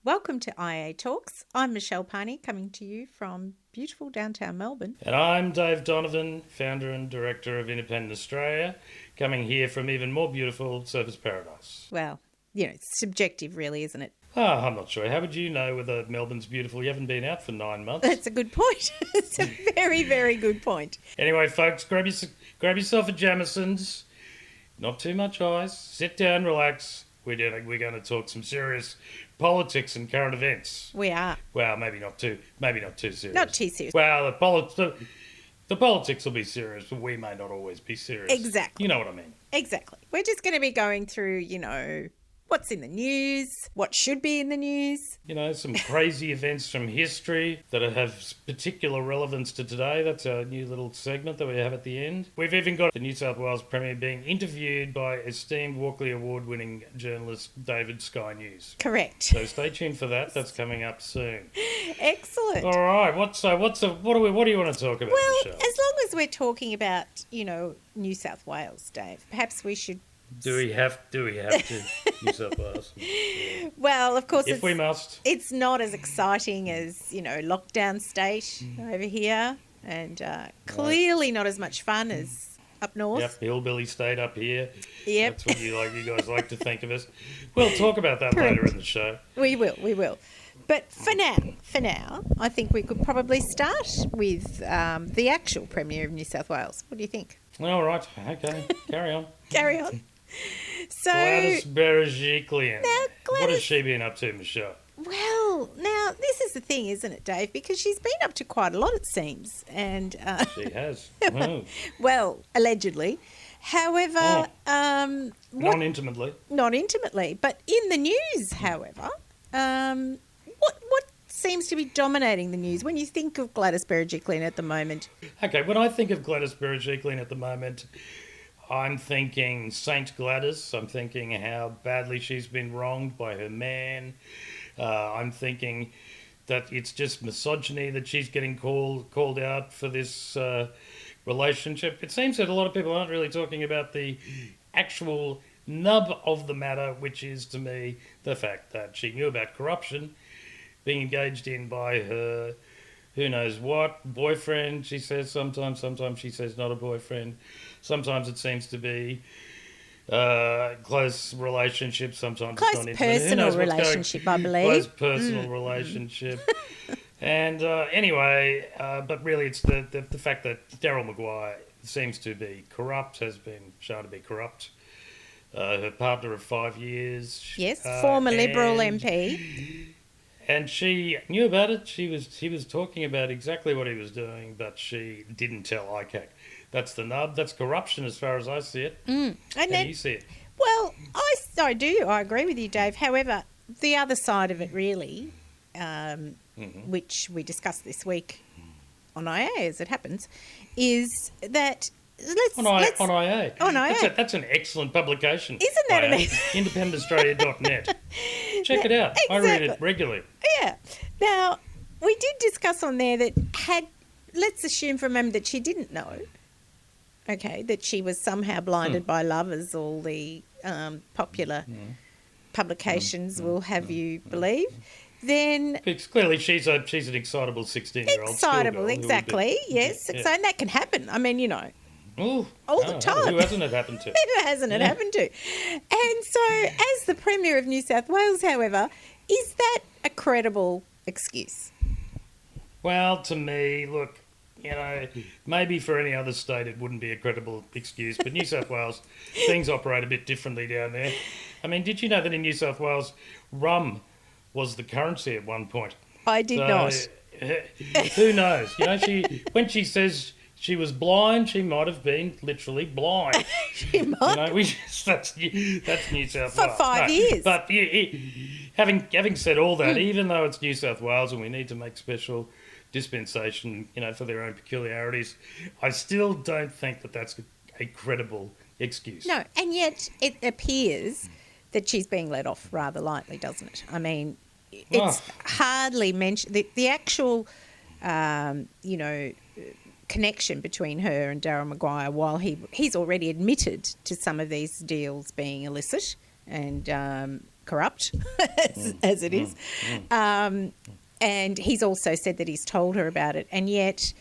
Welcome to IA Talks. I'm Michelle Pini, coming to you from beautiful downtown Melbourne. And I'm Dave Donovan, founder and director of Independent Australia, coming here from even more beautiful Surfers Paradise. Well, it's subjective really, isn't it? I'm not sure. How would you know whether Melbourne's beautiful? You haven't been out for 9 months. That's a good point. It's a very, very good point. Anyway, folks, grab yourself a Jameson's. Not too much ice. Sit down, relax. We're going to talk some serious politics and current events. We are. Well, maybe not too serious. Not too serious. Well, the politics will be serious, but we may not always be serious. Exactly. You know what I mean. Exactly. We're just going to be going through, what's in the news, what should be in the news. Some crazy events from history that have particular relevance to today. That's our new little segment that we have at the end. We've even got the New South Wales Premier being interviewed by esteemed Walkley Award-winning journalist David Sky News. Correct. So stay tuned for that. That's coming up soon. Excellent. All right. What do you want to talk about, Well, Michelle? as long as we're talking about, New South Wales, Dave, perhaps we should. Do we have to New South Wales? Yeah. Well, of course, if we must. It's not as exciting as, lockdown state over here, and clearly not as much fun as up north. Yep, hillbilly state up here. Yep. That's what you guys like to think of us. We'll talk about that Correct. later in the show. We will. But for now, I think we could probably start with the actual Premier of New South Wales. What do you think? All right. Okay. Carry on. Carry on. So, Gladys Berejiklian. Now, What has she been up to, Michelle? Well, now, this is the thing, isn't it, Dave? Because she's been up to quite a lot, it seems. And She has. Oh. Well, allegedly. However... Not intimately. Not intimately. But in the news, however, what seems to be dominating the news when you think of Gladys Berejiklian at the moment? Okay, when I think of Gladys Berejiklian at the moment, I'm thinking Saint Gladys. I'm thinking how badly she's been wronged by her man. I'm thinking that it's just misogyny that she's getting called out for this relationship. It seems that a lot of people aren't really talking about the actual nub of the matter, which is, to me, the fact that she knew about corruption being engaged in by her who knows what boyfriend. She says sometimes she says not a boyfriend. Sometimes it seems to be close relationship. Sometimes close it's not personal relationship, I believe. Close personal relationship. And anyway, but really it's the fact that Daryl Maguire seems to be corrupt, has been shown to be corrupt. Her partner of 5 years. Yes, former Liberal MP. And she knew about it. He was talking about exactly what he was doing, but she didn't tell ICAC. That's the nub. That's corruption as far as I see it. And How then, do you see it? Well, I do. I agree with you, Dave. However, the other side of it really, which we discussed this week on IA as it happens, is that... On IA. On IA. That's an excellent publication. Isn't that IA, independentaustralia.net. Check it out. Exactly. I read it regularly. Yeah. Now, we did discuss on there that let's assume for a moment that she didn't know, okay, that she was somehow blinded by love, as all the popular publications will have you believe. Then Because clearly she's an excitable 16-year-old excitable, exactly, yes. Yeah. So, and that can happen. I mean, Ooh, all the time. Who hasn't it happened to? Who hasn't it happened to? And so, as the Premier of New South Wales, however, is that a credible excuse? Well, to me, look, maybe for any other state it wouldn't be a credible excuse, but New South Wales, things operate a bit differently down there. I mean, did you know that in New South Wales, rum was the currency at one point? I did not. Who knows? When she says she was blind, she might have been literally blind. She might. That's New South For Wales. 5 years. But having said all that, even though it's New South Wales and we need to make special dispensation, for their own peculiarities, I still don't think that that's a credible excuse. No, and yet it appears that she's being let off rather lightly, doesn't it? I mean, it's hardly mentioned. The actual, connection between her and Daryl Maguire, while he's already admitted to some of these deals being illicit and corrupt, as it is. And he's also said that he's told her about it, and yet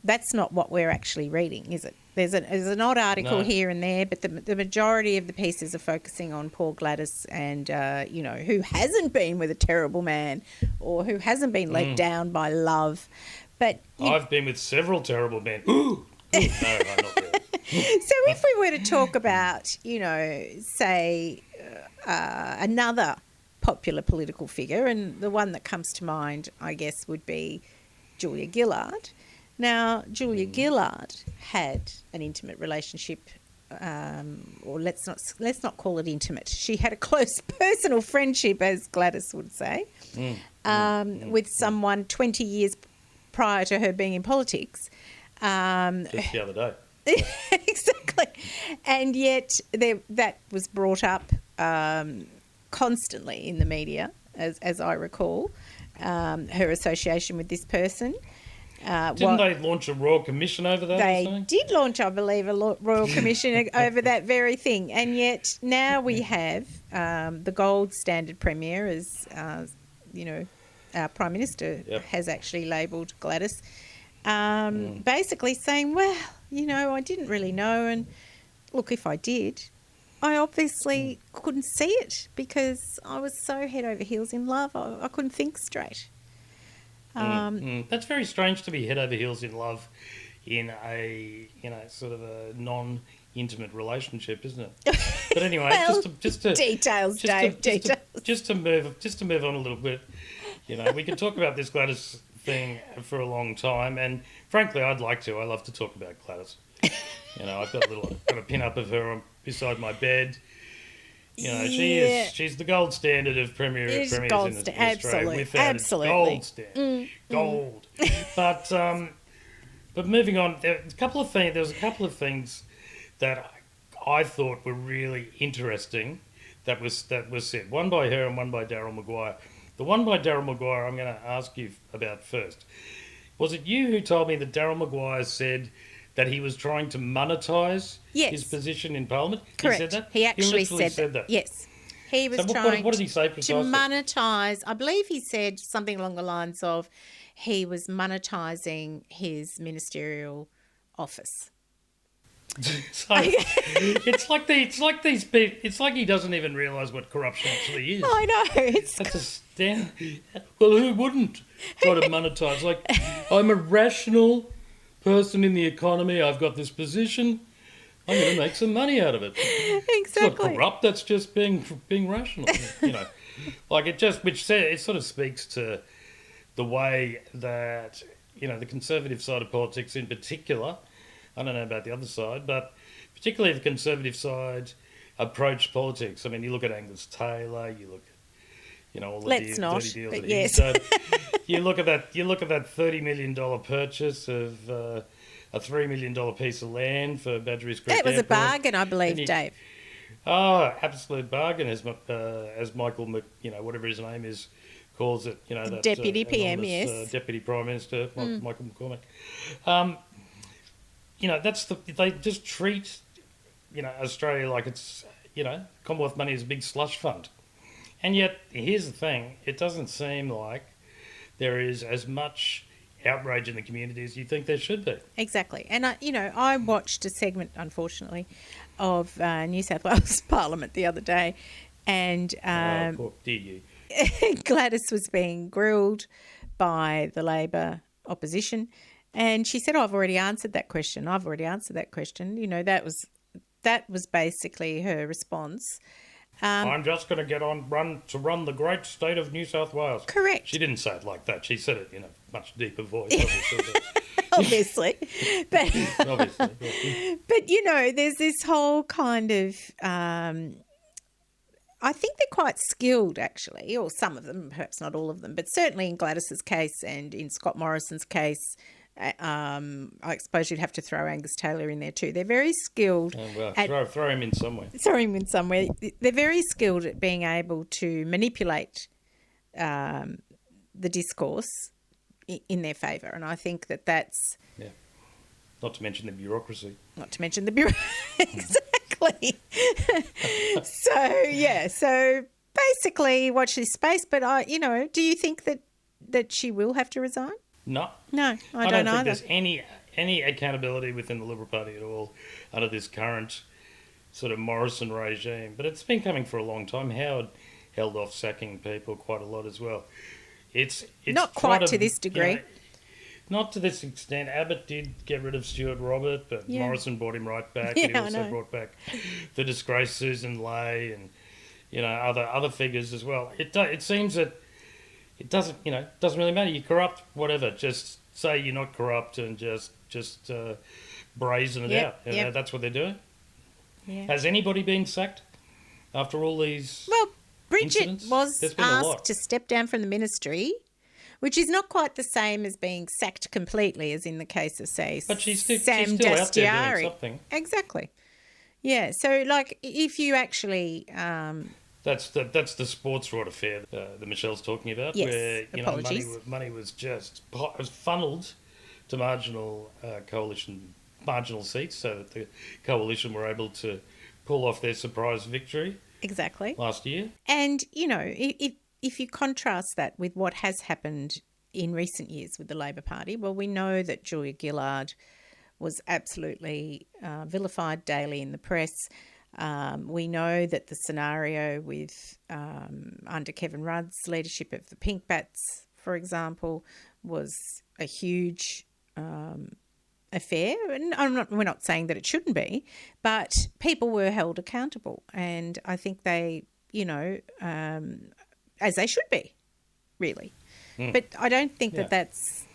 that's not what we're actually reading, is it? There's an odd article here and there, but the majority of the pieces are focusing on poor Gladys and, who hasn't been with a terrible man or who hasn't been let down by love. But I've been with several terrible men. Ooh. No, I'm not really. So if we were to talk about, say, another popular political figure, and the one that comes to mind, I guess, would be Julia Gillard. Now, Julia Gillard had an intimate relationship, or let's not call it intimate. She had a close personal friendship, as Gladys would say, with someone 20 years prior to her being in politics. Just the other day. Exactly. And yet that was brought up constantly in the media, as I recall, her association with this person. Didn't they launch a royal commission over that? They did launch, I believe, a royal commission over that very thing. And yet now we have the gold standard premier, as, our Prime Minister has actually labelled Gladys, basically saying, well, I didn't really know. And look, if I did, I obviously couldn't see it because I was so head over heels in love. I couldn't think straight. That's very strange to be head over heels in love in a sort of a non-intimate relationship, isn't it? But anyway, well, just to details, Dave. Details. Just to move on a little bit, we could talk about this Gladys thing for a long time, and frankly, I'd like to. I love to talk about Gladys. I've got a pin up of her beside my bed. She's the gold standard of premiers in Australia. Absolutely. Gold standard. Gold. But moving on, there was a couple of things that I thought were really interesting that was said. One by her and one by Daryl Maguire. The one by Daryl Maguire I'm going to ask you about first. Was it you who told me that Daryl Maguire said that he was trying to monetise his position in Parliament? Correct. He said that? He actually said that. Yes. He was trying what did he say precisely? to monetise. I believe he said something along the lines of he was monetising his ministerial office. It's like he doesn't even realise what corruption actually is. I know. That's astounding. Well, who wouldn't try to monetise? Like, I'm a rational person in the economy. I've got this position. I'm going to make some money out of it. Exactly. It's not corrupt. That's just being rational. Like it sort of speaks to the way that the conservative side of politics in particular. I don't know about the other side, but particularly the conservative side approach politics. I mean, you look at Angus Taylor, you look at all the dirty deals that he's done. You look at that $30 million purchase of a $3 million piece of land for Badgerys Creek. That was a bargain, I believe, Dave. Oh, absolute bargain, as Michael, whatever his name is, calls it. That Deputy PM, yes. Deputy Prime Minister Michael McCormack. They just treat, Australia like it's, Commonwealth money is a big slush fund. And yet, here's the thing, it doesn't seem like there is as much outrage in the community as you think there should be. Exactly. And, I watched a segment, unfortunately, of New South Wales Parliament the other day, and did you? Gladys was being grilled by the Labor opposition. And she said, I've already answered that question. That was basically her response. I'm just going to get on run the great state of New South Wales. Correct. She didn't say it like that. She said it in a much deeper voice, obviously. But, obviously. But, there's this whole kind of... I think they're quite skilled, actually, or some of them, perhaps not all of them, but certainly in Gladys's case and in Scott Morrison's case... I suppose you'd have to throw Angus Taylor in there too. They're very skilled. Oh, well, throw him in somewhere. Throw him in somewhere. They're very skilled at being able to manipulate the discourse in their favour, and I think that's... Yeah. Not to mention the bureaucracy. Exactly. So basically watch this space. But do you think that she will have to resign? No. No, I don't don't think either. there's any accountability within the Liberal Party at all under this current sort of Morrison regime. But it's been coming for a long time. Howard held off sacking people quite a lot as well. It's Not quite to this degree. Not to this extent. Abbott did get rid of Stuart Robert, but Morrison brought him right back. Yeah, He also brought back the disgraced Susan Ley and other figures as well. It seems that it doesn't really matter. You corrupt, whatever. Just say you're not corrupt and just brazen it out. That's what they're doing. Yeah. Has anybody been sacked after all these? Well, Bridget incidents? was asked to step down from the ministry, which is not quite the same as being sacked completely, as in the case of, say, but she's Sam still out there doing something. Exactly. Yeah. So, like, if you actually, that's the sports rod affair that Michelle's talking about, yes, where money was funneled to marginal marginal seats, so that the coalition were able to pull off their surprise victory. Exactly. Last year. And, if you contrast that with what has happened in recent years with the Labor Party, well, we know that Julia Gillard was absolutely vilified daily in the press. We know that the scenario with under Kevin Rudd's leadership of the Pink Bats, for example, was a huge affair. And we're not saying that it shouldn't be, but people were held accountable, and I think they, as they should be, really. But I don't think that that's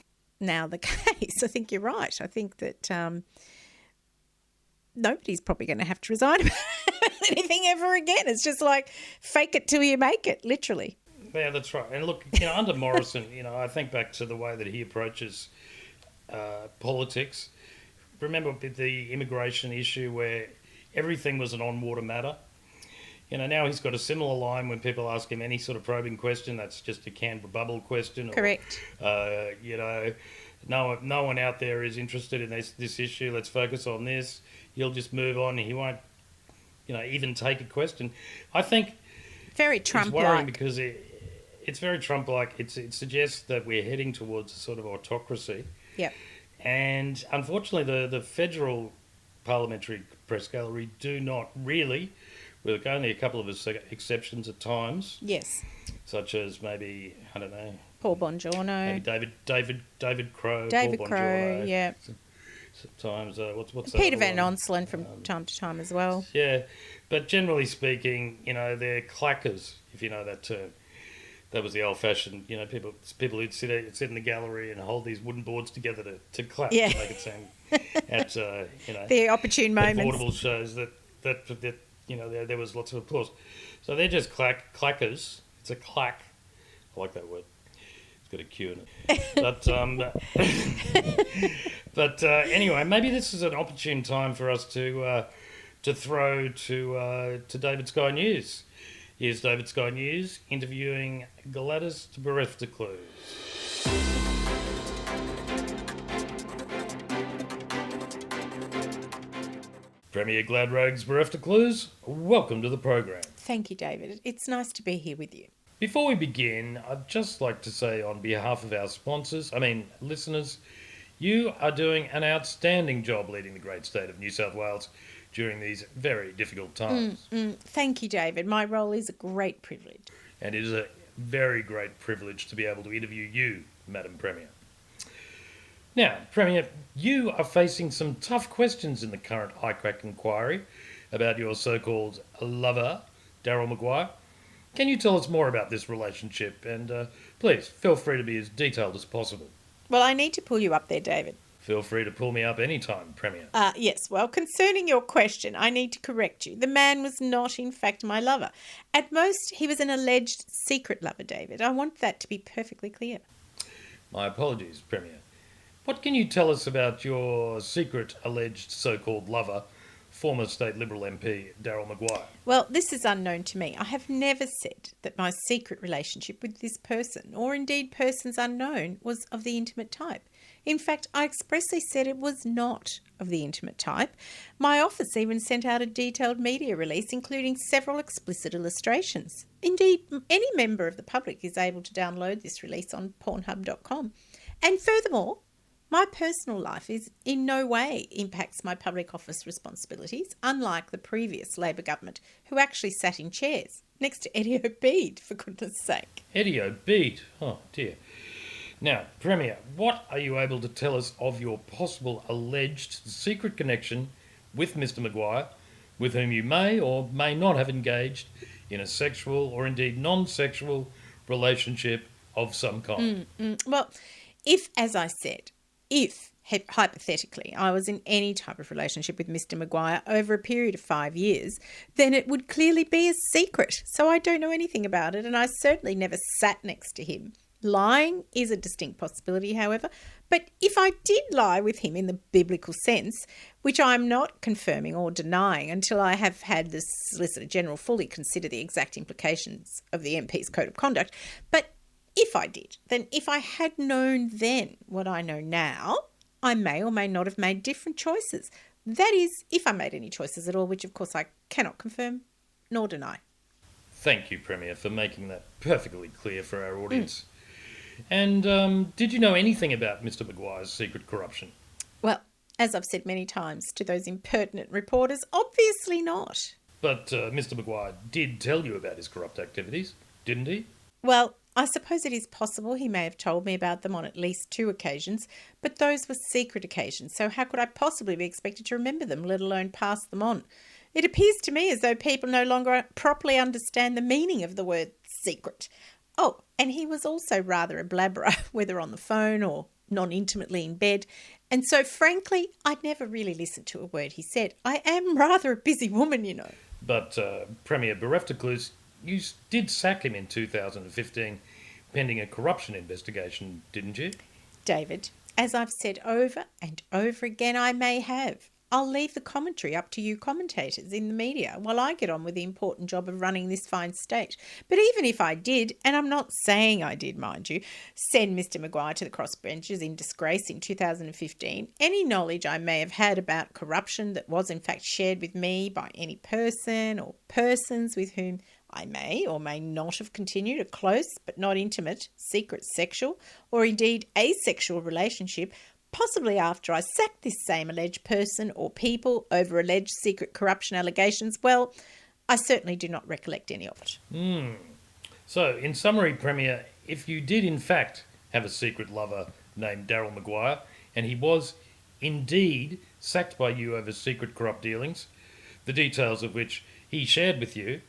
now the case. I think you're right. I think that nobody's probably going to have to resign about anything ever again. It's just like fake it till you make it, literally. Yeah, that's right. And look, under Morrison, I think back to the way that he approaches politics. Remember the immigration issue where everything was an on-water matter? Now he's got a similar line when people ask him any sort of probing question. That's just a Canberra bubble question. Correct. No one out there is interested in this issue. Let's focus on this. He'll just move on. He won't, even take a question. I think very Trump-like. It's worrying because it's very Trump-like. It suggests that we're heading towards a sort of autocracy. Yeah. And unfortunately, the federal parliamentary press gallery do not really, with only a couple of exceptions at times. Yes. Such as maybe, I don't know, Paul Bongiorno. Maybe David Crowe. David Paul Crowe, Bongiorno. Yeah. Sometimes, what's that? Peter Van Onselen from time to time as well. Yeah, but generally speaking, they're clackers, if you know that term. That was the old-fashioned, people who'd sit in the gallery and hold these wooden boards together to clap, to make it sound at, the opportune moments. Vaudeville shows that there was lots of applause. So they're just clackers. It's a clack. I like that word. It's got a Q in it. But anyway, maybe this is an opportune time for us to throw to David Sky News. Here's David Sky News interviewing Gladys to bereft of clues. Premier Gladrogues bereft of clues, welcome to the program. Thank you, David. It's nice to be here with you. Before we begin, I'd just like to say on behalf of our listeners, you are doing an outstanding job leading the great state of New South Wales during these very difficult times. Thank you, David. My role is a great privilege. And it is a very great privilege to be able to interview you, Madam Premier. Now, Premier, you are facing some tough questions in the current ICAC inquiry about your so-called lover, Daryl Maguire. Can you tell us more about this relationship? And please, feel free to be as detailed as possible. Well, I need to pull you up there, David. Feel free to pull me up anytime, Premier. Yes, well, concerning your question, I need to correct you. The man was not, in fact, my lover. At most, he was an alleged secret lover, David. I want that to be perfectly clear. My apologies, Premier. What can you tell us about your secret alleged so-called lover, former State Liberal MP Daryl Maguire? Well, this is unknown to me. I have never said that my secret relationship with this person, or indeed persons unknown, was of the intimate type. In fact, I expressly said it was not of the intimate type. My office even sent out a detailed media release including several explicit illustrations. Indeed, any member of the public is able to download this release on pornhub.com. And furthermore, my personal life is in no way impacts my public office responsibilities, unlike the previous Labor government, who actually sat in chairs next to Eddie O'Beid, for goodness sake. Eddie O'Beid? Oh, dear. Now, Premier, what are you able to tell us of your possible alleged secret connection with Mr Maguire, with whom you may or may not have engaged in a sexual or indeed non-sexual relationship of some kind? Well, if, as I said, if hypothetically I was in any type of relationship with Mr Maguire over a period of 5 years, then it would clearly be a secret. So I don't know anything about it, and I certainly never sat next to him. Lying is a distinct possibility, however, but if I did lie with him in the biblical sense, which I'm not confirming or denying until I have had the Solicitor General fully consider the exact implications of the MP's Code of Conduct, but if I did, then if I had known then what I know now, I may or may not have made different choices. That is, if I made any choices at all, which of course I cannot confirm nor deny. Thank you, Premier, for making that perfectly clear for our audience. And did you know anything about Mr Maguire's secret corruption? Well, as I've said many times to those impertinent reporters, obviously not. But Mr Maguire did tell you about his corrupt activities, didn't he? Well, I suppose it is possible he may have told me about them on at least 2 occasions, but those were secret occasions, so how could I possibly be expected to remember them, let alone pass them on? It appears to me as though people no longer properly understand the meaning of the word secret. Oh, and he was also rather a blabberer, whether on the phone or non-intimately in bed, and so frankly, I'd never really listened to a word he said. I am rather a busy woman, you know. But, Premier, bereft of clues, you did sack him in 2015 pending a corruption investigation, didn't you? David, as I've said over and over again, I may have. I'll leave the commentary up to you commentators in the media while I get on with the important job of running this fine state. But even if I did, and I'm not saying I did, mind you, send Mr Maguire to the crossbenches in disgrace in 2015, any knowledge I may have had about corruption that was in fact shared with me by any person or persons with whom I may or may not have continued a close but not intimate, secret sexual or indeed asexual relationship, possibly after I sacked this same alleged person or people over alleged secret corruption allegations, well, I certainly do not recollect any of it. So, in summary, Premier, if you did in fact have a secret lover named Daryl Maguire, and he was indeed sacked by you over secret corrupt dealings, the details of which he shared with you,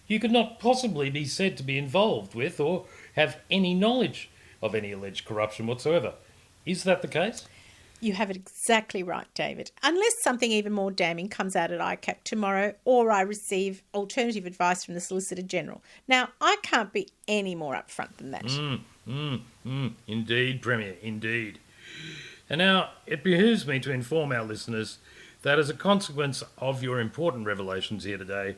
you could not possibly be said to be involved with or have any knowledge of any alleged corruption whatsoever. Is that the case? You have it exactly right, David. Unless something even more damning comes out at ICAC tomorrow or I receive alternative advice from the Solicitor General. Now, I can't be any more upfront than that. Indeed, Premier, indeed. And now, it behoves me to inform our listeners that as a consequence of your important revelations here today,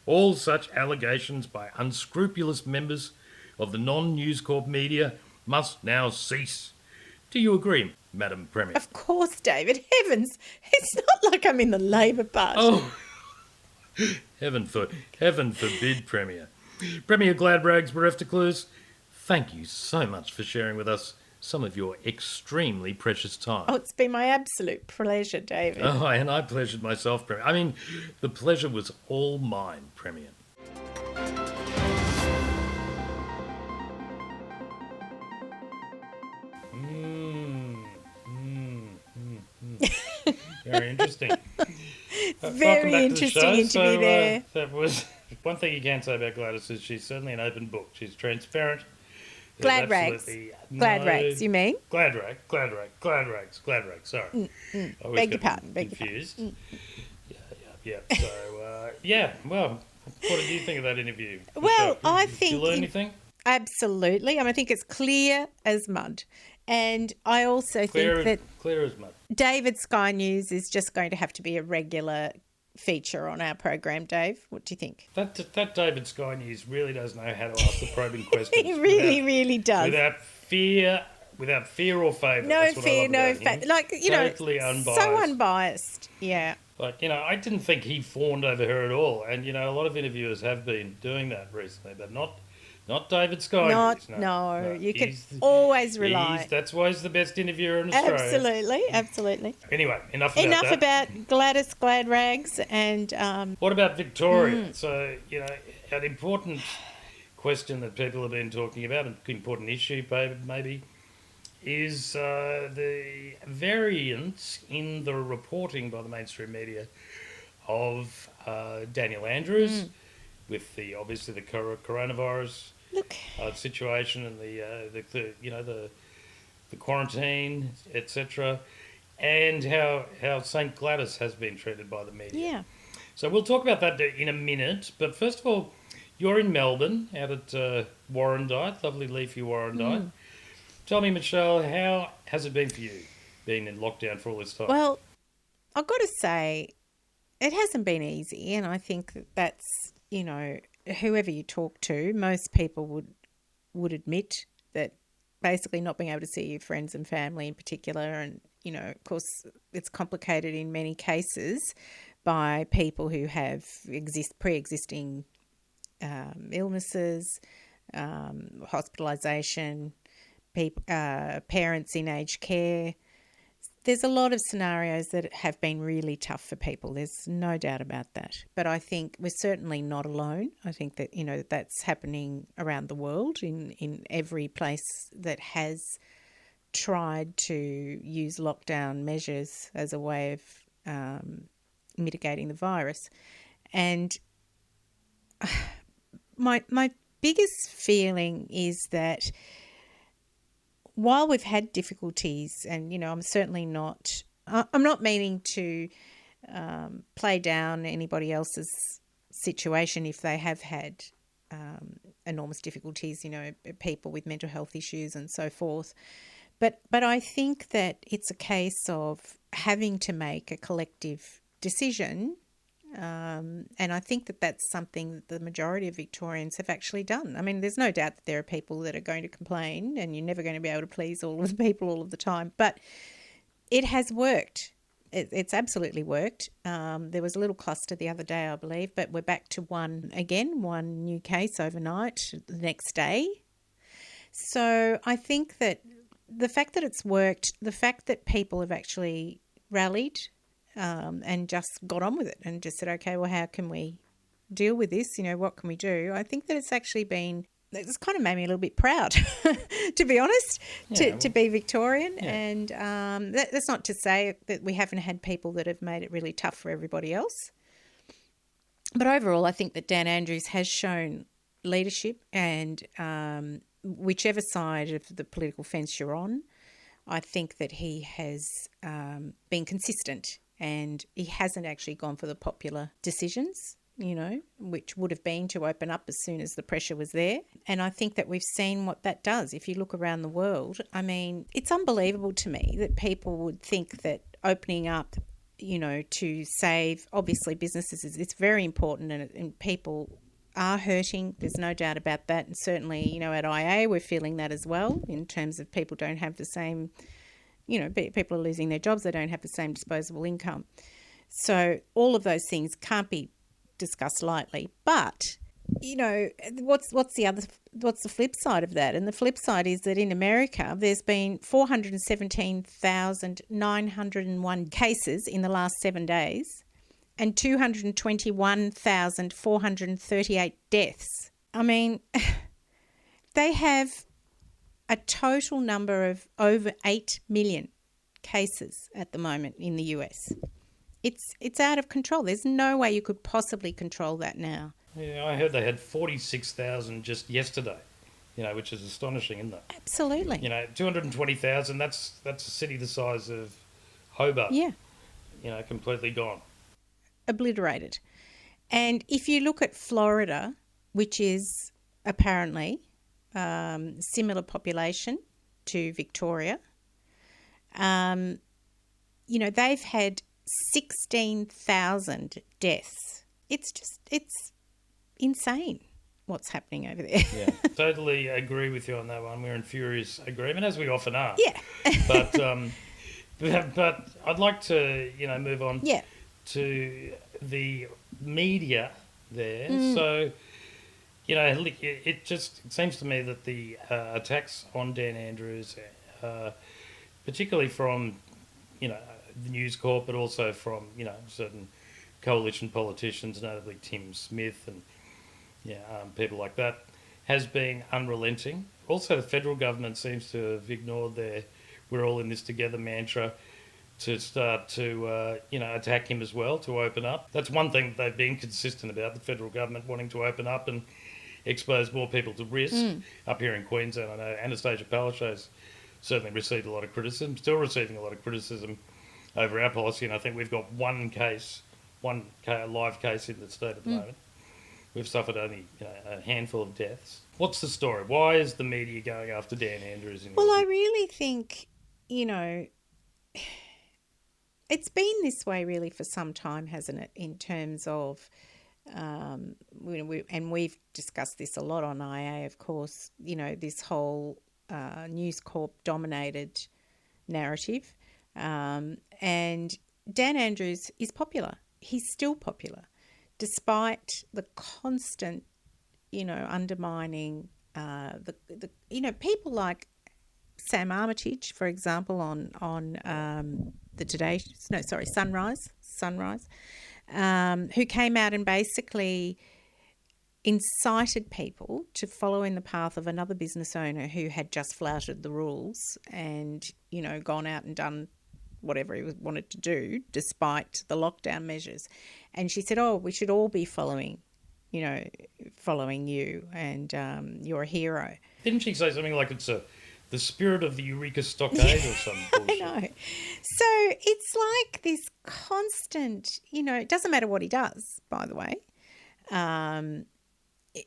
all such allegations by unscrupulous members of the non-News Corp media must now cease. Do you agree, Madam Premier? Of course, David. Heavens, it's not like I'm in the Labor Party. Oh, heaven forbid, Premier. Premier Gladrags bereft of clues, thank you so much for sharing with us some of your extremely precious time. Oh, it's been my absolute pleasure, David. Oh, and I pleasured myself, Premier. I mean, the pleasure was all mine, Premier. Very interesting. Very interesting interview there. That was one thing you can say about Gladys is she's certainly an open book. She's transparent. Gladrags. Gladrags, you mean? Gladrags. Sorry. Beg your pardon. Confused. Yeah. So, well, what did you think of that interview? Well, I think... Did you learn anything? Absolutely. I think it's clear as mud. And I also think that... Clear as mud. David Sky News is just going to have to be a regular feature on our program, Dave. What do you think? That David Sky News really does know how to ask the probing questions. He really does. Without fear, without fear or favour. No That's what I fear, love no about him. fact. Like, you know, Totally unbiased. so unbiased. Yeah. Like, I didn't think he fawned over her at all. And, a lot of interviewers have been doing that recently, but not David Sky. No. You can always rely. That's why he's the best interviewer in Australia. Absolutely. Anyway, enough Enough about about Gladys Gladrags and What about Victoria? So, an important question that people have been talking about, an important issue maybe, is the variance in the reporting by the mainstream media of Daniel Andrews with obviously the coronavirus situation and the quarantine, etc., and how St. Gladys has been treated by the media. Yeah. So we'll talk about that in a minute. But first of all, you're in Melbourne, out at Warrandyte, lovely leafy Warrandyte. Tell me, Michelle, how has it been for you, being in lockdown for all this time? Well, I've got to say, it hasn't been easy, and I think that's, whoever you talk to, most people would admit that basically not being able to see your friends and family in particular, and, of course, it's complicated in many cases by people who have pre-existing illnesses, hospitalisation, parents in aged care. There's a lot of scenarios that have been really tough for people. There's no doubt about that. But I think we're certainly not alone. I think that, that's happening around the world in every place that has tried to use lockdown measures as a way of mitigating the virus. And my biggest feeling is that while we've had difficulties, and I'm certainly not, I'm not meaning to play down anybody else's situation if they have had enormous difficulties, people with mental health issues and so forth. But I think that it's a case of having to make a collective decision. And I think that that's something that the majority of Victorians have actually done. I mean, there's no doubt that there are people that are going to complain, and you're never going to be able to please all of the people all of the time. But it has worked. It's absolutely worked. There was a little cluster the other day, I believe, but we're back to one new case overnight the next day. So I think that the fact that it's worked, the fact that people have actually rallied and just got on with it and just said, okay, well, how can we deal with this? What can we do? I think that it's kind of made me a little bit proud, to be honest, to be Victorian. Yeah. And that's not to say that we haven't had people that have made it really tough for everybody else. But overall, I think that Dan Andrews has shown leadership, and whichever side of the political fence you're on, I think that he has been consistent, and he hasn't actually gone for the popular decisions, which would have been to open up as soon as the pressure was there. And I think that we've seen what that does. If you look around the world, I mean, it's unbelievable to me that people would think that opening up, to save, obviously businesses, it's very important, and people are hurting. There's no doubt about that. And certainly, at IA, we're feeling that as well, in terms of people don't have the same, people are losing their jobs. They don't have the same disposable income. So all of those things can't be discussed lightly. But, what's the flip side of that? And the flip side is that in America, there's been 417,901 cases in the last 7 days, and 221,438 deaths. I mean, they have a total number of over 8 million cases at the moment in the US. It's out of control. There's no way you could possibly control that now. Yeah, I heard they had 46,000 just yesterday, which is astonishing, isn't it? Absolutely. 220,000, that's a city the size of Hobart. Yeah. Completely gone. Obliterated. And if you look at Florida, which is apparently similar population to Victoria, they've had 16,000 deaths. It's insane. what's happening over there. Yeah, totally agree with you on that one. We're in furious agreement, as we often are. Yeah. But but I'd like to, move on Yeah. to the media there. So, it seems to me that the attacks on Dan Andrews, particularly from, the News Corp, but also from, certain coalition politicians, notably Tim Smith and people like that, has been unrelenting. Also, the federal government seems to have ignored their "we're all in this together" mantra to start to, attack him as well, to open up. That's one thing they've been consistent about, the federal government wanting to open up and expose more people to risk. Up here in Queensland, I know Anastasia Palaszczuk's certainly received a lot of criticism, still receiving a lot of criticism over our policy, and I think we've got one live case in the state at the moment. We've suffered only a handful of deaths. What's the story? Why is the media going after Dan Andrews? Well, I really think, it's been this way really for some time, hasn't it, in terms of, and we've discussed this a lot on IA, of course, this whole News Corp dominated narrative. And Dan Andrews is popular. He's still popular, despite the constant, undermining, people like Sam Armitage, for example, on Sunrise, who came out and basically incited people to follow in the path of another business owner who had just flouted the rules and, gone out and done whatever he wanted to do despite the lockdown measures. And she said, we should all be following you, and you're a hero. Didn't she say something like it's the spirit of the Eureka Stockade or something? I know. So it's like this constant, it doesn't matter what he does, by the way.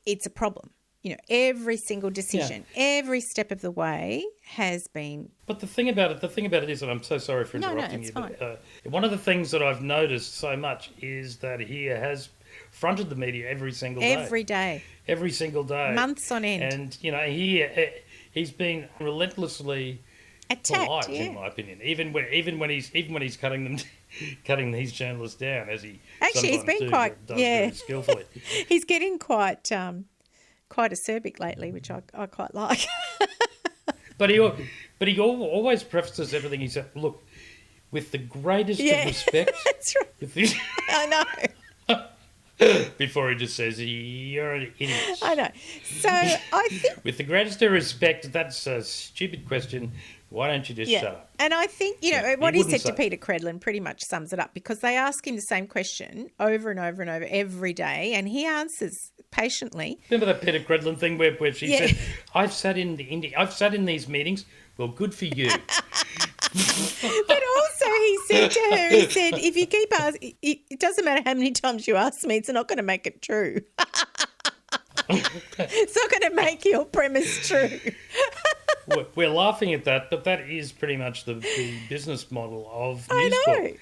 It's a problem. Every single decision, every step of the way has been. But the thing about it is, and I'm so sorry for interrupting you, but one of the things that I've noticed so much is that he has fronted the media every single day. Every single day. Months on end. And, he's been relentlessly attacked, polite, in my opinion. Even when he's cutting these journalists down, as he actually he's been does very skillfully. He's getting quite acerbic lately, which I quite like. But he always prefaces everything he said. Look, with the greatest of respect. That's right. I know. Before he just says, "You're an idiot." I know. So I think, with the greatest of respect, that's a stupid question. Why don't you just shut up? And I think, what he said to Peter Credlin pretty much sums it up, because they ask him the same question over and over and over every day, and he answers patiently. Remember that Peter Credlin thing where she said, I've sat in these meetings. Well, good for you. But also he said to her, if you keep asking, it doesn't matter how many times you ask me, it's not going to make it true. It's not going to make your premise true. We're laughing at that, but that is pretty much the business model of News Corp.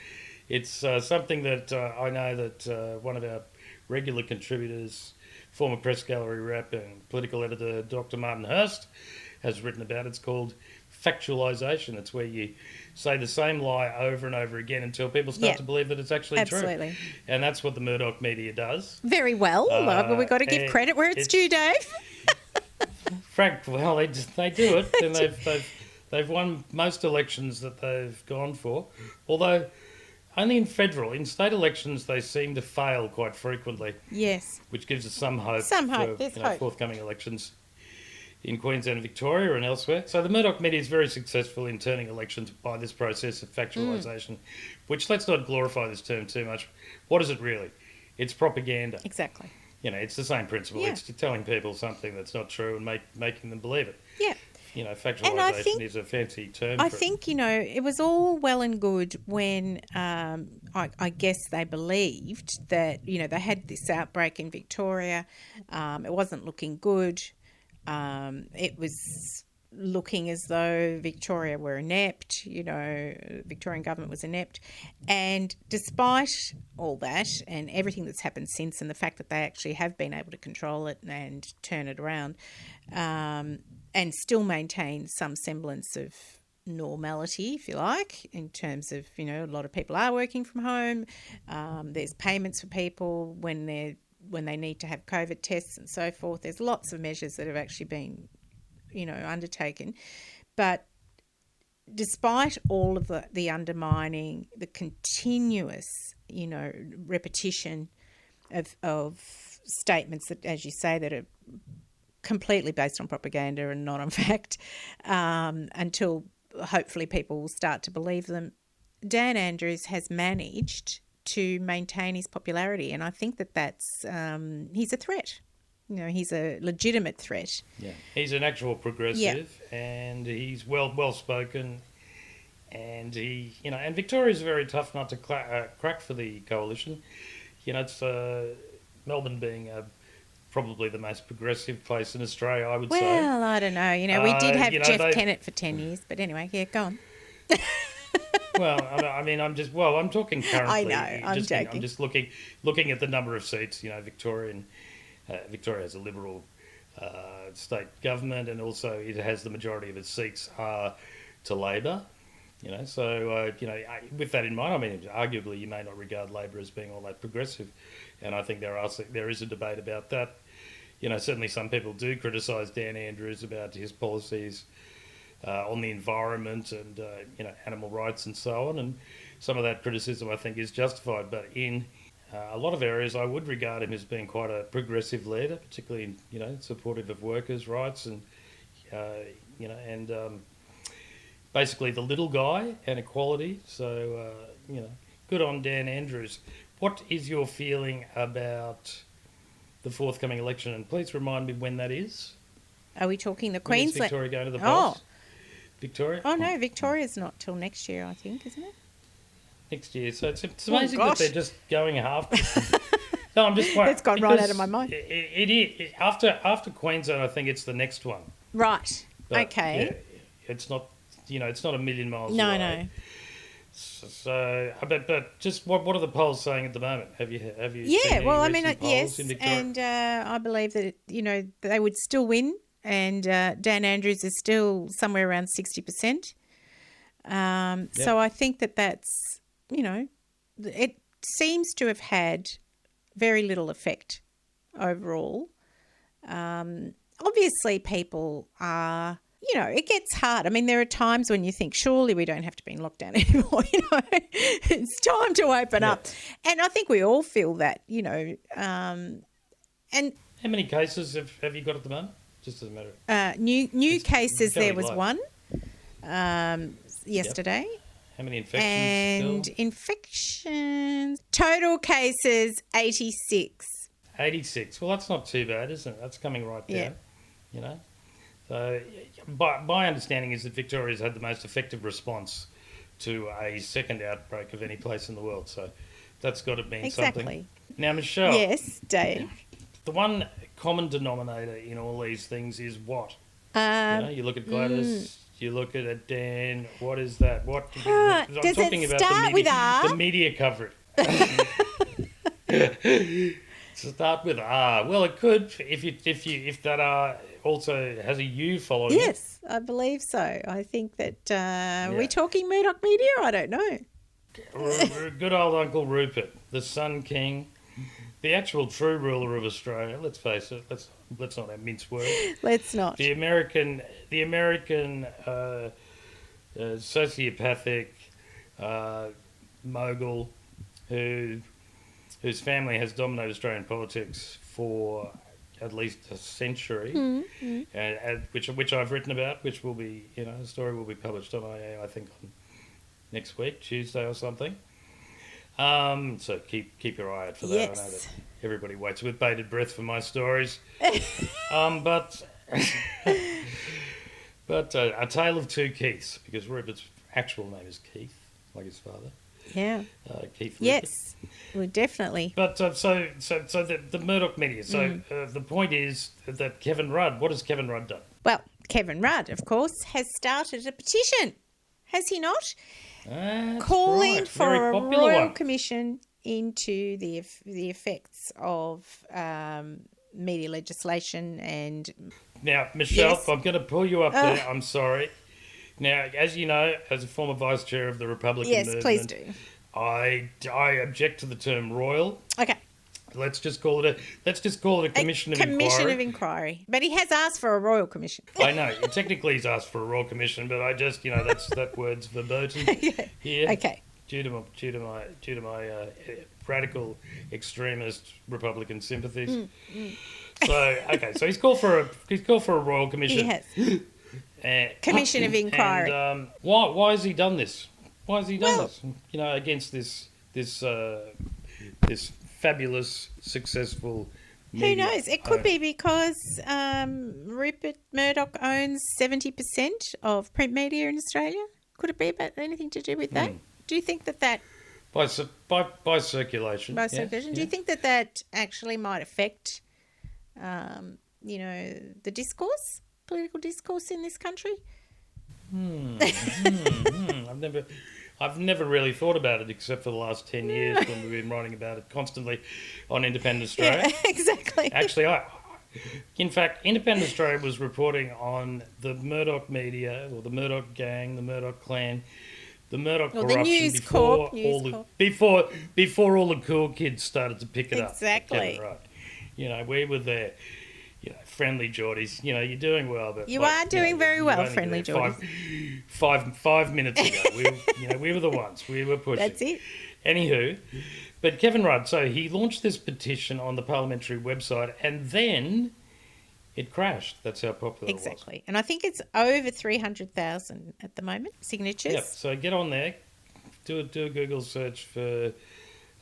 It's something that I know that one of our regular contributors, former press gallery rep and political editor Dr. Martin Hurst, has written about. It's called factualisation. It's where you say the same lie over and over again until people start to believe that it's actually true. And that's what the Murdoch media does. Very well. We've got to give credit where it's due, Dave. Frank, well, they do it, and they've won most elections that they've gone for. Although only in state elections they seem to fail quite frequently. Yes, which gives us some hope. For forthcoming elections in Queensland and Victoria and elsewhere. So the Murdoch media is very successful in turning elections by this process of factualisation, which, let's not glorify this term too much. What is it really? It's propaganda. Exactly. It's the same principle. Yeah. It's telling people something that's not true and making them believe it. Yeah. Factualisation is a fancy term for it. I think, it was all well and good when I guess they believed that, they had this outbreak in Victoria. It wasn't looking good. It was looking as though Victoria were inept, Victorian government was inept. And despite all that and everything that's happened since, and the fact that they actually have been able to control it and turn it around, and still maintain some semblance of normality, if you like, in terms of, a lot of people are working from home. There's payments for people when they need to have COVID tests and so forth. There's lots of measures that have actually been undertaken. But despite all of the undermining, the continuous, repetition of statements that, as you say, that are completely based on propaganda and not on fact, until hopefully people will start to believe them, Dan Andrews has managed to maintain his popularity. And I think that's he's a threat. He's a legitimate threat. Yeah, he's an actual progressive, and he's well spoken, and he, and Victoria's a very tough nut to crack for the coalition. It's Melbourne being probably the most progressive place in Australia, I would say. Well, I don't know. We did have Jeff Kennett for 10 years, but anyway, go on. Well, I'm talking currently. I know, I'm joking. I'm just looking at the number of seats. Victoria has a Liberal state government, and also it has the majority of its seats are to Labor. With that in mind, arguably you may not regard Labor as being all that progressive, and I think there is a debate about that. Certainly some people do criticise Dan Andrews about his policies on the environment and animal rights and so on, and some of that criticism I think is justified. But in a lot of areas, I would regard him as being quite a progressive leader, particularly supportive of workers' rights and basically the little guy and equality. So good on Dan Andrews. What is your feeling about the forthcoming election? And please remind me when that is. Are we talking the Queensland? Victoria going to the polls? Victoria? Oh, no, Victoria's not till next year, I think, isn't it? Next year. So it's amazing that they're just going half. No, I'm just It's gone right out of my mind. After Queensland, I think it's the next one. Right. But, okay. Yeah, it's not, it's not a million miles no, away. No. So, but just what are the polls saying at the moment? Have you Yeah, seen any well, recent polls yes, in Victoria? and I believe that they would still win, and Dan Andrews is still somewhere around 60%. So I think that's it seems to have had very little effect overall. Obviously, people are. It gets hard. There are times when you think, surely we don't have to be in lockdown anymore. It's time to open up. And I think we all feel that, and how many cases have you got at the moment? Just as a matter of... new cases, there was low. One yesterday. Yep. How many infections? And still? Infections, total cases, 86. 86. Well, that's not too bad, isn't it? That's coming right down, Yeah. So, my understanding is that Victoria's had the most effective response to a second outbreak of any place in the world. So, that's got to mean something. Now, Michelle. Yes, Dave. The one common denominator in all these things is what? You look at Gladys, you look at Dan. What is that? What? I'm does talking it about start with R? the media coverage. Start with R. Well, it could if that R also has a U following it. Yes, I believe so. I think that are we talking Murdoch Media? I don't know. Good old Uncle Rupert, the Sun King, the actual true ruler of Australia. Let's face it. Let's not have mince words. Let's not. The American sociopathic mogul whose family has dominated Australian politics for at least a century, and which I've written about, which will be, a story will be published on IA, I think, on next week, Tuesday or something. So keep your eye out for that. Yes. I know that everybody waits with bated breath for my stories. But A Tale of Two Keiths, because Rupert's actual name is Keith, like his father. Yeah. Keith Rupert. Yes, well, definitely. But so the Murdoch media. So the point is that Kevin Rudd. What has Kevin Rudd done? Well, Kevin Rudd, of course, has started a petition, has he not? That's Calling right. for Very a popular royal one. commission into the effects of media legislation and... Now, Michelle, Yes. I'm going to pull you up there. I'm sorry. Now, as you know, as a former vice chair of the Republican Yes, movement, please do. I object to the term royal. Okay. Let's just call it a commission of inquiry. Commission of inquiry. But he has asked for a royal commission. I know. Technically, he's asked for a royal commission, but I just, that word's verboten here. Okay. Due to my radical extremist Republican sympathies. So he's called for a royal commission. He has. Commission of inquiry. And why has he done this? Why has he done this? Against this fabulous, successful media. Who knows? It could be because Rupert Murdoch owns 70% of print media in Australia. Could it be about anything to do with that? Do you think that by circulation? By circulation. Do you think that actually might affect, the discourse, political discourse in this country? I've never really thought about it except for the last 10 years when we've been writing about it constantly on Independent Australia. Yeah, exactly. Actually, in fact, Independent Australia was reporting on the Murdoch media, or the Murdoch gang, the Murdoch clan, the Murdoch corruption the News before Corp. before all the cool kids started to pick it up. Exactly. Right. We were there. Friendly Geordies, you're doing well, but you are doing very well, friendly Geordies. 5 minutes ago, we were the ones. We were pushing. That's it. Anywho, but Kevin Rudd, so he launched this petition on the parliamentary website, and then it crashed. That's how popular it was. Exactly. And I think it's over 300,000 at the moment, signatures. Yep. So get on there, do a Google search for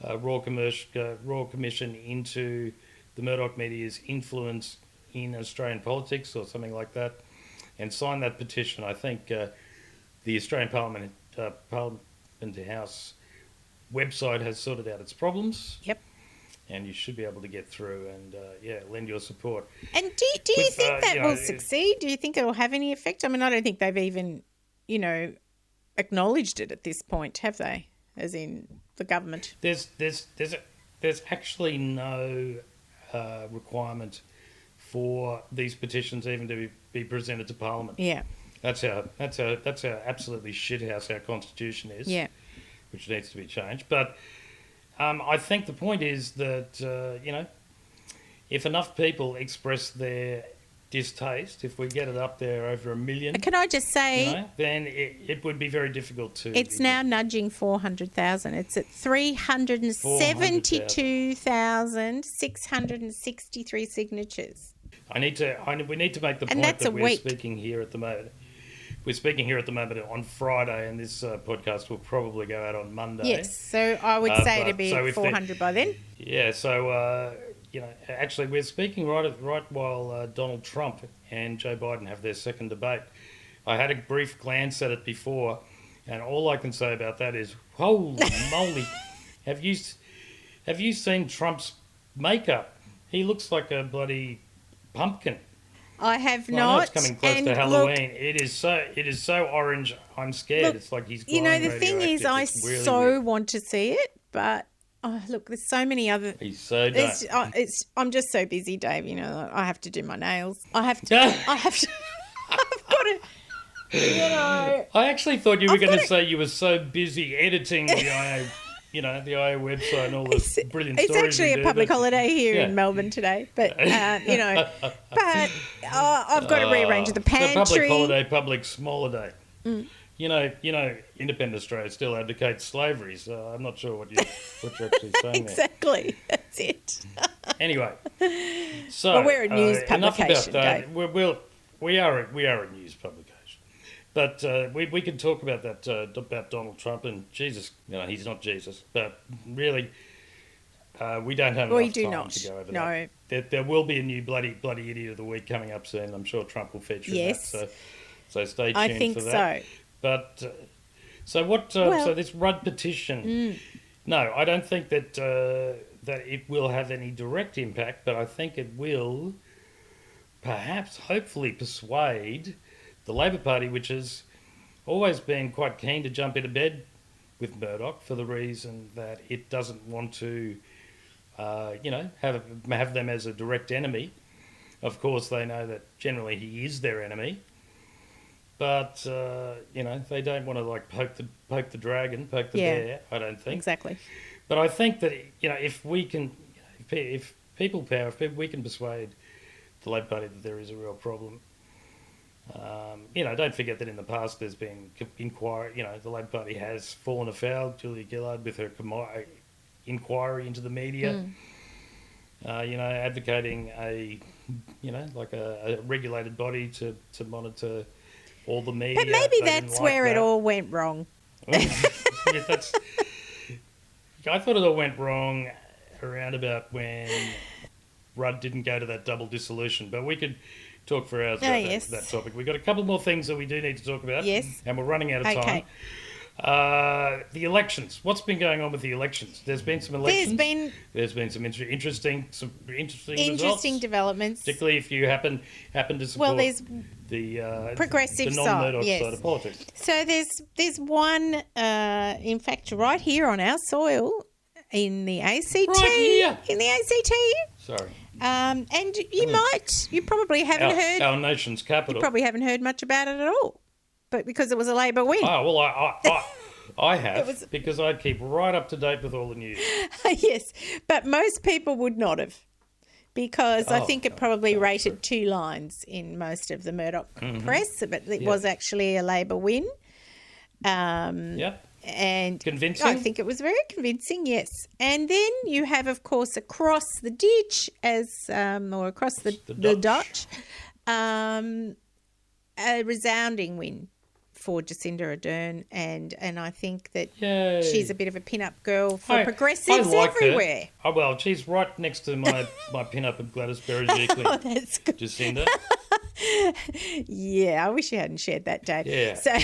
Royal Commission into the Murdoch media's influence in Australian politics or something like that, and sign that petition. I think the Australian Parliament House website has sorted out its problems. Yep. And you should be able to get through and, lend your support. And do you think that will succeed? Do you think it will have any effect? I mean, I don't think they've even, acknowledged it at this point, have they? As in the government. There's actually no requirement for these petitions even to be presented to Parliament. Yeah. That's how absolutely shithouse our constitution is. Yeah. Which needs to be changed. But I think the point is that if enough people express their distaste, if we get it up there over 1 million, can I just say, then it would be very difficult to. It's now nudging 400,000. It's at 372,663 signatures. We need to make the point that we're speaking here at the moment. We're speaking here at the moment on Friday, and this podcast will probably go out on Monday. Yes, so I would say it'd be 400 by then. Yeah, so actually, we're speaking right while Donald Trump and Joe Biden have their second debate. I had a brief glance at it before, and all I can say about that is, holy moly! Have you seen Trump's makeup? He looks like a bloody pumpkin. I have not. not. I know it's coming close to Halloween. Look, it is so orange. I'm scared. Look, it's like he's glowing. The thing is, I really so want to see it, but look, there's so many other. He's so dumb. I'm just so busy, Dave. I have to do my nails. I've got to. I actually thought you were going to say you were so busy editing the IA. The IA website and all the brilliant stories. It's actually a public holiday here in Melbourne today, but I've got to rearrange the pantry. So public holiday, public smaller day. Independent Australia still advocates slavery, so I'm not sure what you're actually saying exactly. That's it. Anyway, so we're a news publication. Enough about that. We are a news publication. But we can talk about that, about Donald Trump and Jesus. He's not Jesus, but really, we don't have enough time to go over that. There will be a new bloody idiot of the week coming up soon. I'm sure Trump will feature in that. So stay tuned for that. I think so. But so this Rudd petition. No, I don't think that it will have any direct impact, but I think it will perhaps, hopefully, persuade the Labor Party, which has always been quite keen to jump into bed with Murdoch for the reason that it doesn't want to, have them as a direct enemy. Of course, they know that generally he is their enemy, but they don't want to poke the dragon, poke the bear. I don't think exactly. But I think that if we can, if we can persuade the Labor Party that there is a real problem. Don't forget that in the past there's been inquiry. The Labor Party has fallen afoul. Julia Gillard with her inquiry into the media. Advocating a regulated body to monitor all the media. But maybe that's where it all went wrong. I thought it all went wrong around about when Rudd didn't go to that double dissolution, but we could talk for hours about that topic. We've got a couple more things that we do need to talk about, and we're running out of time. The elections. What's been going on with the elections? There's been some elections. There's been some interesting results, developments. Particularly if you happen to support the progressive the non-Murdoch side of politics. So there's one, in fact, right here on our soil in the ACT. Right here. In the ACT. Sorry. And you probably haven't heard our nation's capital. You probably haven't heard much about it at all, but because it was a Labor win. Oh well, I have because I keep right up to date with all the news. Yes, but most people would not have, because I think it probably rated 2 lines in most of the Murdoch press, but it was actually a Labor win. And convincing? I think it was very convincing, yes. And then you have, of course, across the ditch, or across the Dutch, a resounding win for Jacinda Ardern, and I think that she's a bit of a pin-up girl for progressives everywhere. Her. Oh, well, she's right next to my pin-up of Gladys Berejiklian. Oh, that's good. Jacinda. Yeah, I wish you hadn't shared that, Dave. Yeah. So,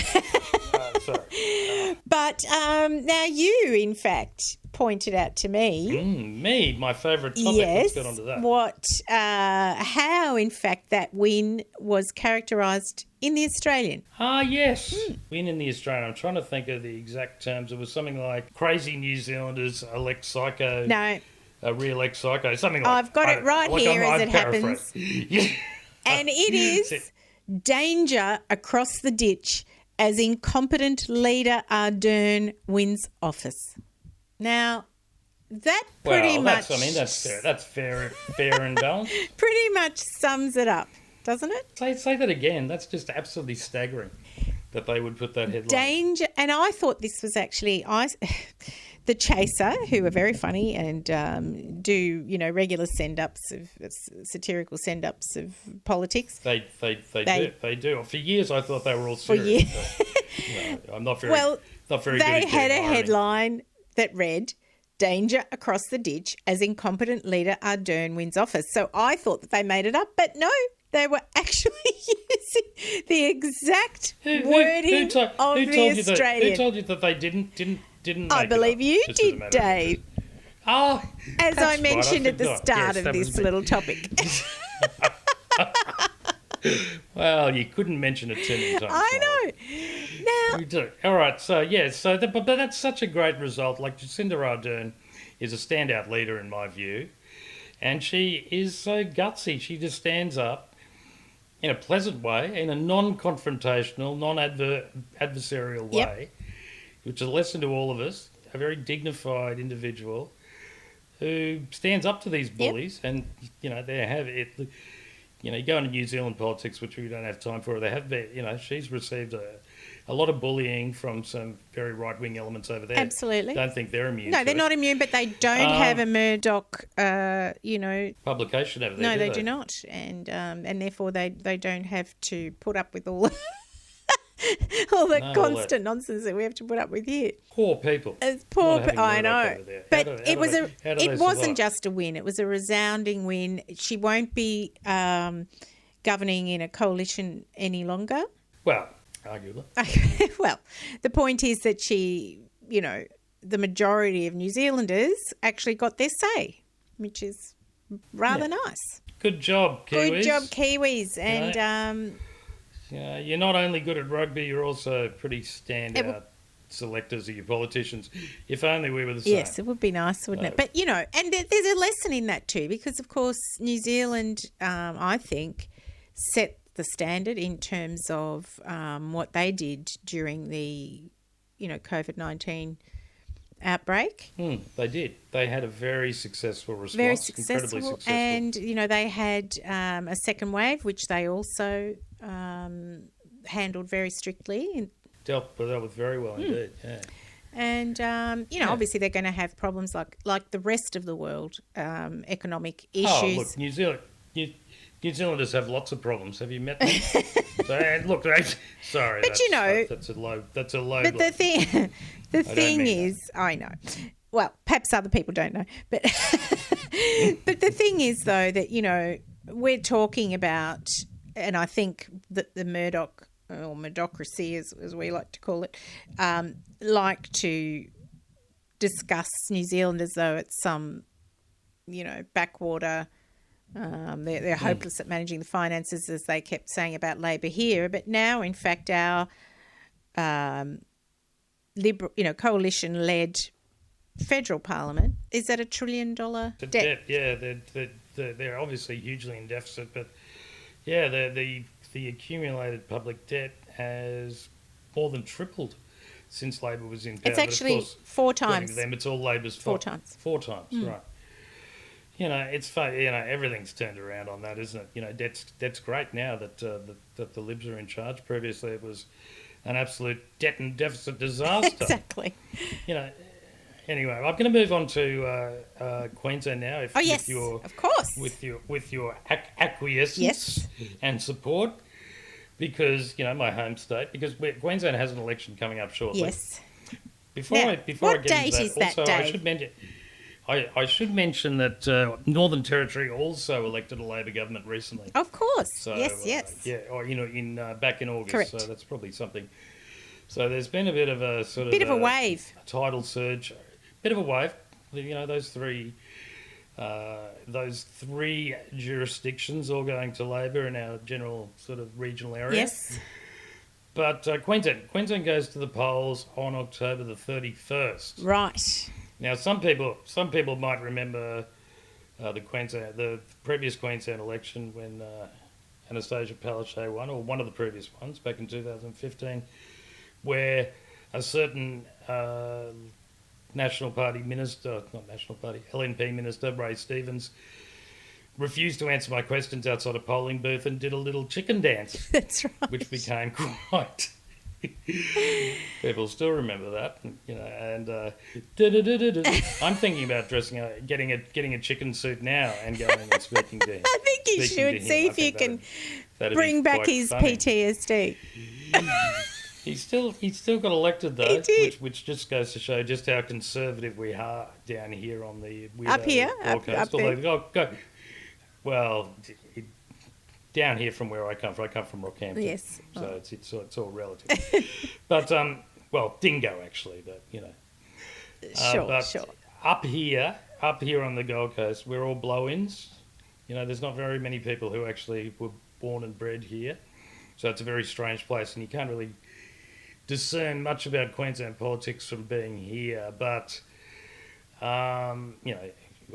sorry. But now you, in fact, pointed out to me. My favourite topic. Yes. Let's get on to that. How, in fact, that win was characterised in the Australian. Yes. Win in the Australian. I'm trying to think of the exact terms. It was something like crazy New Zealanders elect psycho. No. Re-elect psycho. Something like I've got it right here as it happens. And it is danger across the ditch as incompetent leader Ardern wins office. Now, that pretty much... That's fair. That's fair and balanced. Pretty much sums it up, doesn't it? Say that again. That's just absolutely staggering that they would put that headline. Danger... And I thought this was actually... The Chaser, who are very funny and do regular send-ups of satirical send-ups of politics. They do. For years, I thought they were all serious. I'm not very. Well, not very. They good at had a irony. headline that read "Danger across the ditch as incompetent leader Ardern wins office." So I thought that they made it up, but no. They were actually using the exact wording of the Australian. Who told you that they didn't? I believe you did, Dave. Oh, as I mentioned at the start of this little topic. Well, you couldn't mention it too many times. I know. Now, we do. All right. So but that's such a great result. Like Jacinda Ardern is a standout leader in my view, and she is so gutsy. She just stands up in a pleasant way, in a non-confrontational, non-adversarial way. Which is a lesson to all of us, a very dignified individual who stands up to these bullies. And, they have it. You go into New Zealand politics, which we don't have time for. They have been, she's received a lot of bullying from some very right-wing elements over there. Absolutely. Don't think they're immune. No, they're not immune, but they don't have a Murdoch, publication over there. No, they do not. And therefore they don't have to put up with all the constant nonsense that we have to put up with here. Poor people. It's poor people. I know. But it wasn't just a win. It was a resounding win. She won't be governing in a coalition any longer. Well, arguably. Well, the point is that she, the majority of New Zealanders actually got their say, which is rather nice. Good job, Kiwis. Good job, Kiwis. And you're not only good at rugby, you're also pretty standout selectors of your politicians. If only we were the same. Yes, it would be nice, wouldn't it? But, and there's a lesson in that too, because, of course, New Zealand, I think, set the standard in terms of what they did during the, COVID-19 outbreak. They did. They had a very successful response. Very successful. Incredibly successful. And, they had a second wave, which they also handled very strictly. Dealt with very well indeed, yeah. And, obviously they're going to have problems like the rest of the world, economic issues. Oh, look, New Zealanders have lots of problems. Have you met them? Sorry, but that's a low. That's a low. But blow. the thing is, I know. Well, perhaps other people don't know, but but the thing is, though, that we're talking about, and I think that the Murdoch or Murdochracy, as we like to call it, like to discuss New Zealand as though it's some, backwater. They're hopeless at managing the finances, as they kept saying about Labor here. But now, in fact, our coalition-led federal parliament is at $1 trillion debt. Yeah, they're obviously hugely in deficit, but yeah, the accumulated public debt has more than tripled since Labor was in power. It's actually of course, 4 times. Them, it's all Labor's fault. 4 times. 4 times, right. It's fun. Everything's turned around on that, isn't it? Debt's great now that the Libs are in charge. Previously, it was an absolute debt and deficit disaster. Exactly. Anyway, I'm going to move on to Queensland now. Of course. With your acquiescence and support, because my home state. Because Queensland has an election coming up shortly. Yes. Before I get into that, also I should mention that Northern Territory also elected a Labor government recently. Of course. So, yes. back in August. Correct. So that's probably something. So there's been a bit of a sort of a wave, a tidal surge, bit of a wave. Those three jurisdictions all going to Labor in our general sort of regional area. Yes. But Queensland goes to the polls on October the 31st. Right. Now, some people might remember the previous Queensland election when Anastasia Palaszczuk won, or one of the previous ones back in 2015, where a certain LNP minister, Ray Stevens, refused to answer my questions outside a polling booth and did a little chicken dance. That's right. Which became quite... People still remember that, and I'm thinking about getting a chicken suit now and going and speaking to him. I think you should see if you can bring back his funny. PTSD. He's still got elected though, he did. Which just goes to show just how conservative we are down here on the up here, up there. Well. Down here from where I come from Rockhampton. Yes. So it's all relative. But, Dingo actually, but, Sure. Up here on the Gold Coast, we're all blow-ins. There's not very many people who actually were born and bred here. So it's a very strange place, and you can't really discern much about Queensland politics from being here. But,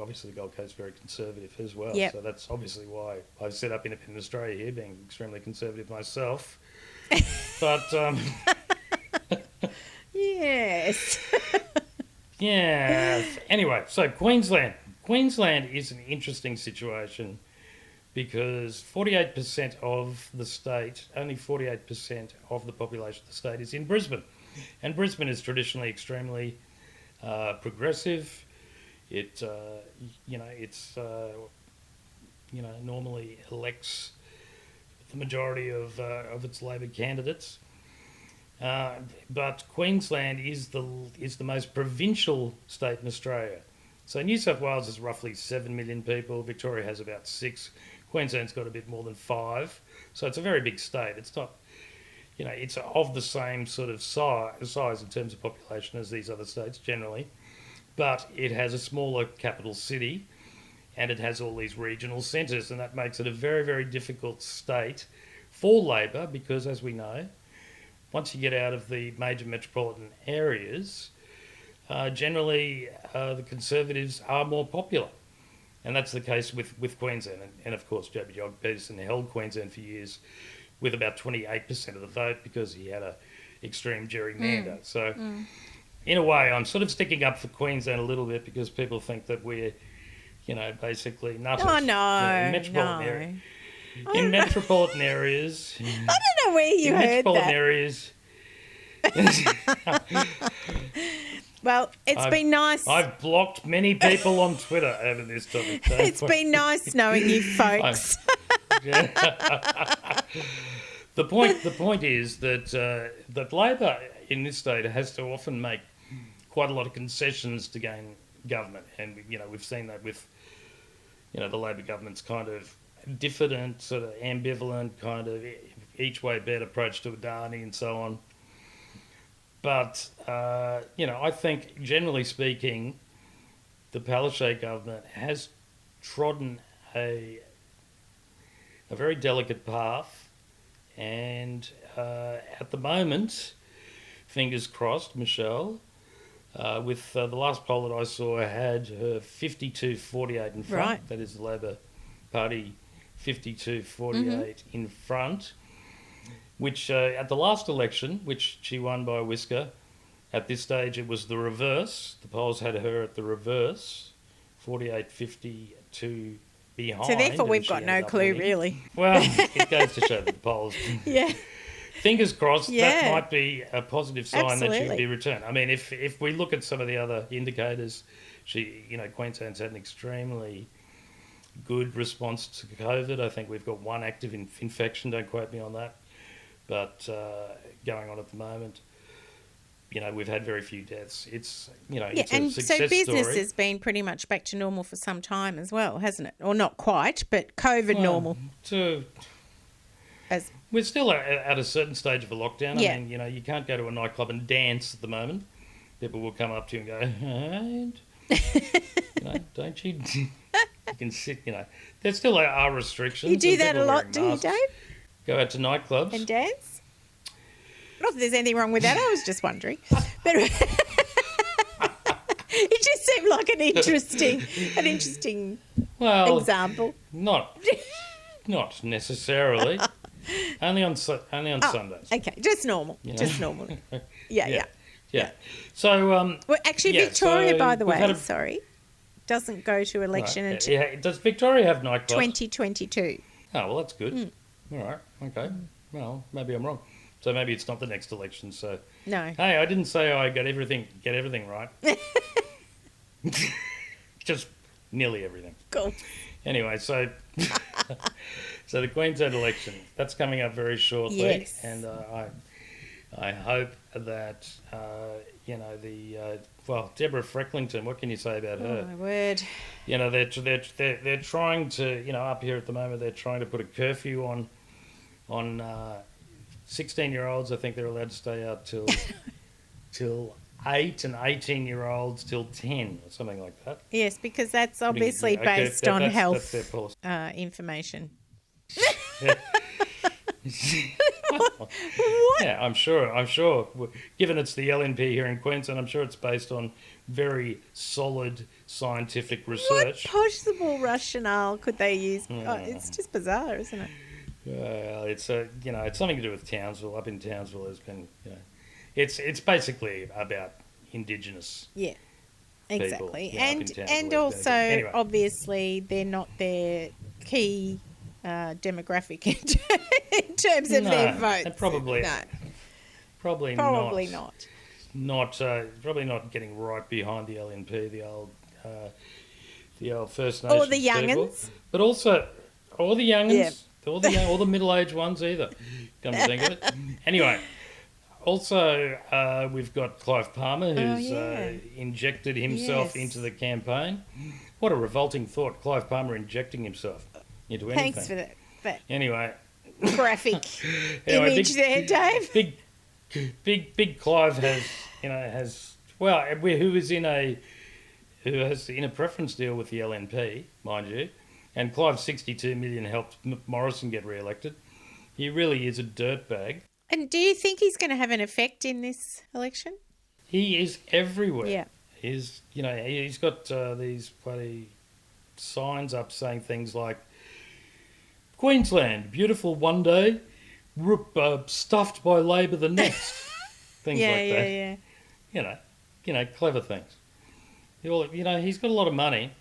obviously the Gold Coast is very conservative as well. Yep. So that's obviously why I've set up Independent Australia here, being extremely conservative myself. But yes. Yeah. Anyway, so Queensland is an interesting situation because 48% of the state, only 48% of the population of the state is in Brisbane. And Brisbane is traditionally extremely progressive. It, normally elects the majority of its Labor candidates. But Queensland is the most provincial state in Australia. So New South Wales is roughly 7 million people. Victoria has about 6. Queensland's got a bit more than 5. So it's a very big state. It's not, it's of the same sort of size in terms of population as these other states generally. But it has a smaller capital city. and it has all these regional centres, and that makes it a very, very difficult state for Labor because, as we know, once you get out of the major metropolitan areas, generally the Conservatives are more popular. And that's the case with Queensland. And of course, Joby Peterson held Queensland for years with about 28% of the vote because he had a extreme gerrymander. So in a way, I'm sort of sticking up for Queensland a little bit because people think that we're, basically nutters. Oh, no, In metropolitan areas... I don't know where you heard that. Areas... Well, it's been nice. I've blocked many people on Twitter over this topic. It's been nice knowing you folks. The point is that Labor in this state has to often make quite a lot of concessions to gain government, and we've seen that with the Labor government's kind of diffident, sort of ambivalent, kind of each way bet approach to Adani and so on. But, I think, generally speaking, the Palaszczuk government has trodden a very delicate path. And at the moment, fingers crossed, Michelle, with the last poll that I saw had her 52-48 in front. Right. That is the Labor Party 52-48 in front. Which at the last election, which she won by a whisker, at this stage it was the reverse. The polls had her at the reverse, 48-52 behind. So therefore we've got no clue, really. Well, it goes to show that the polls... Yeah. Fingers crossed, that might be a positive sign that she'll be returned. I mean, if we look at some of the other indicators, Queensland's had an extremely good response to COVID. I think we've got one active infection, don't quote me on that. But going on at the moment, we've had very few deaths. It's it's a success so business story. has been pretty much back to normal for some time as well, hasn't it? Or not quite, but COVID normal. We're still at a certain stage of a lockdown. Yeah. I mean, you can't go to a nightclub and dance at the moment. People will come up to you and go, don't you? You can sit. There still are restrictions. You do that a lot, do you, Dave? Go out to nightclubs. And dance? Not that there's anything wrong with that, I was just wondering. But it just seemed like an interesting example. Not necessarily. Only on Sundays. Okay, just normal. Just normal. Yeah. So, well, actually, Victoria, by the way, doesn't go to election until... Yeah, does Victoria have nightclubs? 2022. Oh, well, that's good. All right, okay. Well, maybe I'm wrong. So maybe it's not the next election. So no. Hey, I didn't say I get everything right. Just nearly everything. Cool. Anyway, so the Queensland election, that's coming up very shortly. Yes. And I hope that Deborah Frecklington, what can you say about her? Oh my word. They're trying to, up here at the moment, they're trying to put a curfew on 16-year-olds. I think they're allowed to stay out till 8, and 18-year-olds till 10 or something like that. Yes, because that's obviously based on health information. What? Yeah, I'm sure. Given it's the LNP here in Queensland, I'm sure it's based on very solid scientific research. What possible rationale could they use? Oh, it's just bizarre, isn't it? Well, it's it's something to do with Townsville. Up in Townsville, there's been, it's basically about Indigenous. Yeah, exactly, people, and also anyway. Obviously they're not their key demographic in terms of their votes. Probably not. Probably not getting right behind the LNP, the old First Nations or the young'uns, but also all the young'uns. Yeah. All the middle-aged ones either, come to think of it. Anyway, also we've got Clive Palmer, who's injected himself into the campaign. What a revolting thought, Clive Palmer injecting himself into anything. Thanks for that Anyway. Graphic image there, Dave. Big Clive has who is in a who has in a preference deal with the LNP, mind you, and Clive's 62 million helped Morrison get re-elected. He really is a dirtbag. And do you think he's going to have an effect in this election? He is everywhere. Yeah. He's got these bloody signs up saying things like, Queensland, beautiful one day, stuffed by Labor the next. Things like that. Yeah. Clever things. He's got a lot of money.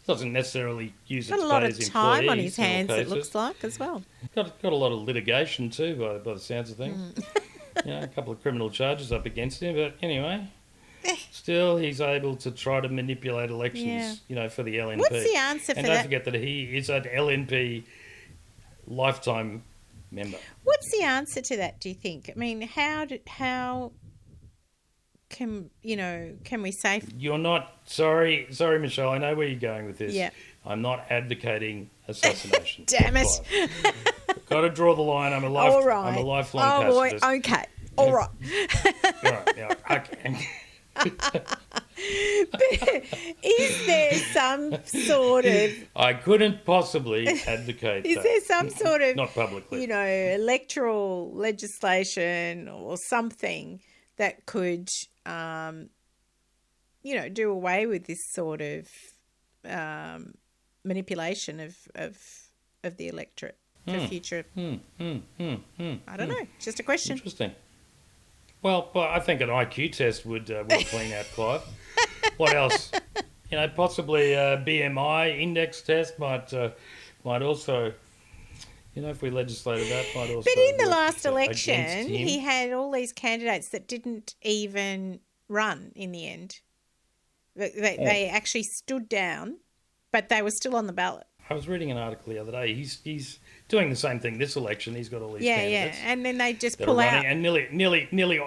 Doesn't necessarily use it to pay his employees. Got a lot of time on his hands, it looks like, as well. Got a lot of litigation too, by the sounds of things. A couple of criminal charges up against him, but anyway, still he's able to try to manipulate elections, for the LNP. What's the answer for that? And don't forget that he is an LNP lifetime member. What's the answer to that, do you think? I mean, how can we say... You're not... Sorry, Michelle, I know where you're going with this. Yeah. I'm not advocating assassination. Damn it. Got to draw the line. I'm a lifelong pacifist. Boy, okay. All right. All right, yeah, okay. Is there some sort of... I couldn't possibly advocate Is that. there some sort of... Not publicly. Electoral legislation or something that could, do away with this sort of manipulation of the electorate for future... I don't know. Just a question. Interesting. Well, I think an IQ test would clean out Clive. What else? Possibly a BMI index test might also, if we legislated that, might also. But in the last election, against him. he had all these candidates that didn't even run in the end. They actually stood down, but they were still on the ballot. I was reading an article the other day. He's doing the same thing this election. He's got all these candidates. Yeah, and then they just pull out. And nearly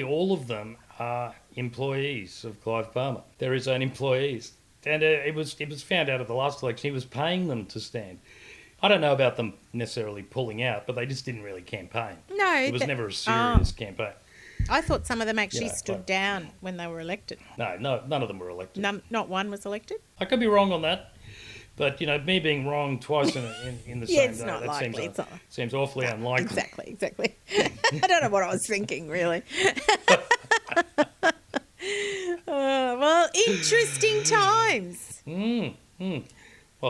all of them are employees of Clive Palmer. They're his own employees. And it was found out at the last election he was paying them to stand. I don't know about them necessarily pulling out, but they just didn't really campaign. No. It was never a serious campaign. I thought some of them actually stood down when they were elected. No, none of them were elected. Not one was elected? I could be wrong on that. But, me being wrong twice in the same it's day, not that likely. seems awfully unlikely. Exactly. I don't know what I was thinking, really. Well, interesting times. Well,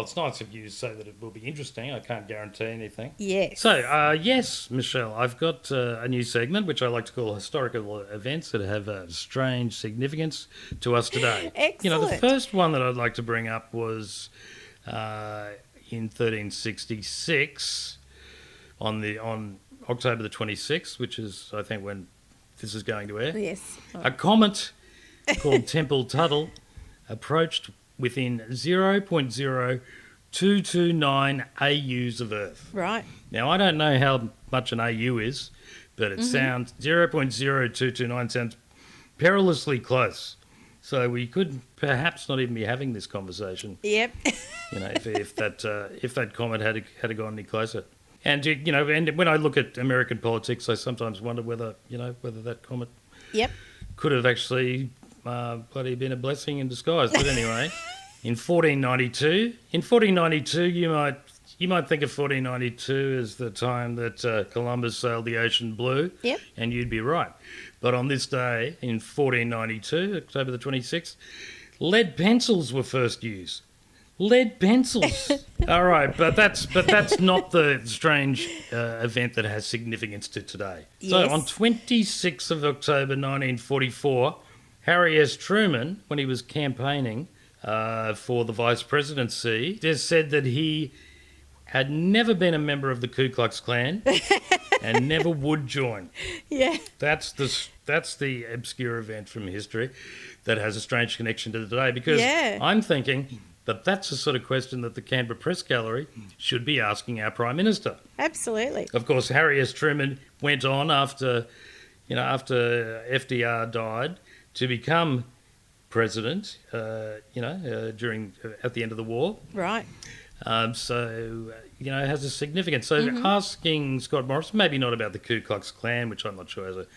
it's nice of you to say that it will be interesting. I can't guarantee anything. Yes. So, yes, Michelle, I've got a new segment, which I like to call historical events that have a strange significance to us today. Excellent. The first one that I'd like to bring up was... in 1366, on October the 26th, which is, I think, when this is going to air. Yes. A comet called Temple Tuttle approached within 0.0229 AUs of Earth. Right. Now, I don't know how much an AU is, but it sounds 0.0229 sounds perilously close. So we could perhaps not even be having this conversation. Yep. If that comet had gone any closer. And and when I look at American politics, I sometimes wonder whether that comet could have actually bloody been a blessing in disguise. But anyway, in 1492, you might think of 1492 as the time that Columbus sailed the ocean blue. Yep. And you'd be right. But on this day, in 1492, October the 26th, lead pencils were first used. Lead pencils. All right, but that's not the strange event that has significance to today. Yes. So on 26th of October 1944, Harry S. Truman, when he was campaigning for the vice presidency, just said that he had never been a member of the Ku Klux Klan and never would join. Yeah. That's the obscure event from history that has a strange connection to today, because I'm thinking that that's the sort of question that the Canberra Press Gallery should be asking our Prime Minister. Absolutely. Of course, Harry S. Truman went on after FDR died to become president, at the end of the war. Right. It has a significance. So asking Scott Morrison, maybe not about the Ku Klux Klan, which I'm not sure has a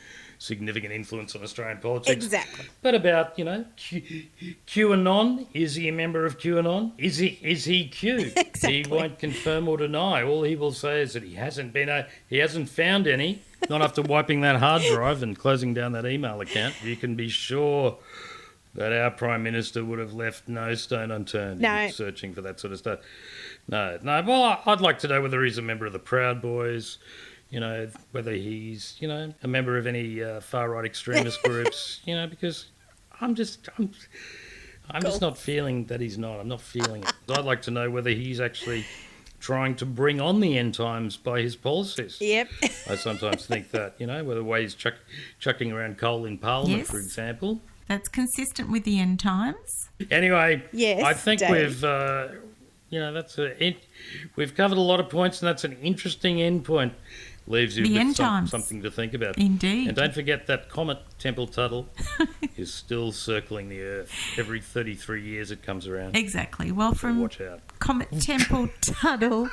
significant influence on Australian politics. Exactly. But about, QAnon, is he a member of QAnon? Is he Q? Exactly. He won't confirm or deny. All he will say is that he hasn't found any. Not after wiping that hard drive and closing down that email account. You can be sure that our Prime Minister would have left no stone unturned in searching for that sort of stuff. No. Well, I'd like to know whether he's a member of the Proud Boys, whether he's, a member of any far-right extremist groups, because I'm just not feeling that he's not. I'm not feeling it. I'd like to know whether he's actually trying to bring on the end times by his policies. Yep. I sometimes think that, whether the way he's chucking around coal in Parliament, for example. That's consistent with the end times. Anyway, yes, I think Dave. we've covered a lot of points, and that's an interesting end point. Leaves you with something to think about. Indeed. And don't forget that comet Temple Tuttle is still circling the Earth. Every 33 years it comes around. Exactly. Well, from watch out. Comet Temple Tuttle.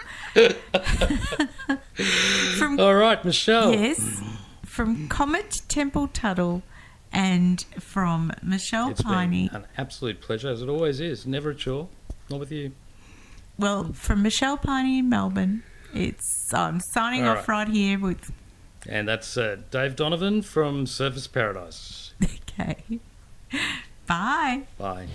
All right, Michelle. Yes. From Comet Temple Tuttle and from Michelle Pini. It's been an absolute pleasure, as it always is. Never a chore. Not with you. Well, from Michelle Pini in Melbourne, I'm signing off right here with... And that's Dave Donovan from Surface Paradise. Okay. Bye. Bye.